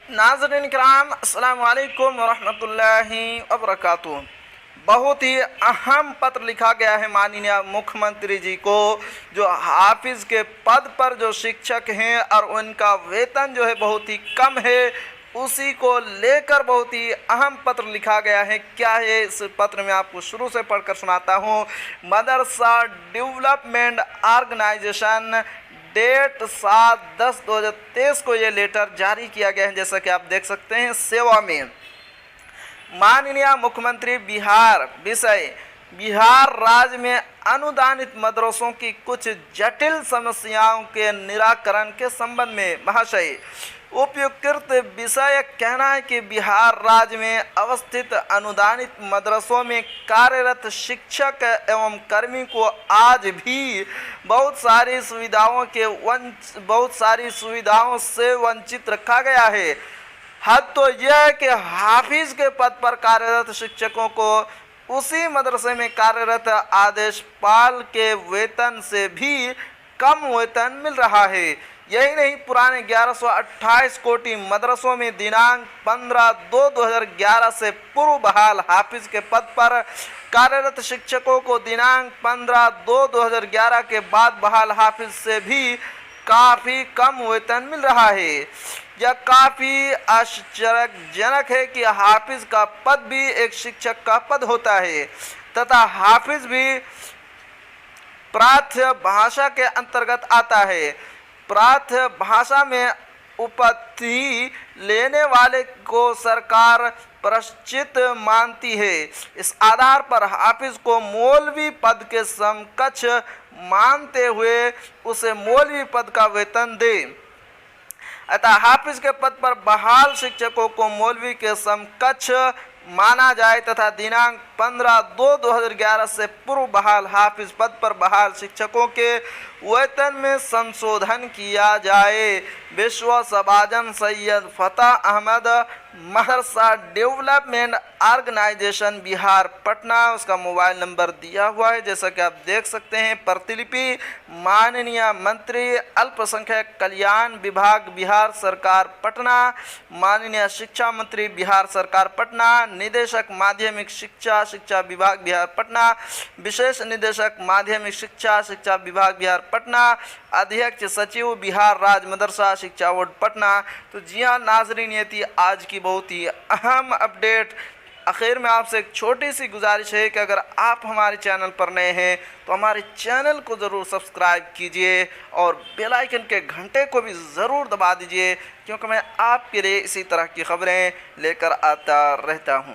नाज़रीन किराम, अस्सलाम वालेकुम वरहमतुल्लाहि वबरकातुहू। बहुत ही अहम पत्र लिखा गया है माननीय मुख्यमंत्री जी को, जो हाफिज़ के पद पर जो शिक्षक हैं और उनका वेतन जो है बहुत ही कम है, उसी को लेकर बहुत ही अहम पत्र लिखा गया है। क्या है इस पत्र में, आपको शुरू से पढ़कर सुनाता हूँ। मदरसा डेवलपमेंट ऑर्गेनाइजेशन, डेट 7/10/2023 को ये लेटर जारी किया गया है। जैसा कि आप देख सकते हैं, सेवा में माननीय मुख्यमंत्री बिहार विषय, बिहार राज्य में अनुदानित मदरसों की कुछ जटिल समस्याओं के निराकरण के संबंध में महाशय, उपयुक्त विषय कहना है कि बिहार राज्य में अवस्थित अनुदानित मदरसों में कार्यरत शिक्षक एवं कर्मी को आज भी बहुत सारी सुविधाओं से वंचित रखा गया है। हद तो यह है कि हाफिज के पद पर कार्यरत शिक्षकों को उसी मदरसे में कार्यरत आदेशपाल के वेतन से भी कम वेतन मिल रहा है। यही नहीं, पुराने 1128 कोटि मदरसों में दिनांक 15/2/2011 से पूर्व बहाल हाफिज के पद पर कार्यरत शिक्षकों को दिनांक 15/2/2011 के बाद बहाल हाफिज से भी काफ़ी कम वेतन मिल रहा है। यह काफ़ी आश्चर्यजनक है कि हाफिज का पद भी एक शिक्षक का पद होता है तथा हाफिज भी प्राथ्य भाषा के अंतर्गत आता है। प्राथ्य भाषा में उपाधि लेने वाले को सरकार प्रश्चित मानती है। इस आधार पर हाफिज को मौलवी पद के समकक्ष मानते हुए उसे मौलवी पद का वेतन दे। अतः हाफिज के पद पर बहाल शिक्षकों को मौलवी के समकक्ष माना जाए तथा दिनांक 15/2/2011 से पूर्व बहाल हाफिज पद पर बहाल शिक्षकों के वेतन में संशोधन किया जाए। विश्व सबाजन सैयद फतेह अहमद, मदरसा डेवलपमेंट ऑर्गेनाइजेशन बिहार पटना। उसका मोबाइल नंबर दिया हुआ है, जैसा कि आप देख सकते हैं। प्रतिलिपि माननीय मंत्री अल्पसंख्यक कल्याण विभाग बिहार सरकार पटना, माननीय शिक्षा मंत्री बिहार सरकार पटना, निदेशक माध्यमिक शिक्षा शिक्षा विभाग बिहार पटना, विशेष निदेशक माध्यमिक शिक्षा विभाग बिहार पटना, अध्यक्ष सचिव बिहार राज्य मदरसा शिक्षा बोर्ड पटना। तो जी हाँ नाजरीन, ये थी आज की बहुत ही अहम अपडेट। आखिर में आपसे एक छोटी सी गुजारिश है कि अगर आप हमारे चैनल पर नए हैं तो हमारे चैनल को ज़रूर सब्सक्राइब कीजिए और बेल आइकन के घंटे को भी ज़रूर दबा दीजिए, क्योंकि मैं आपके लिए इसी तरह की खबरें लेकर आता रहता हूँ।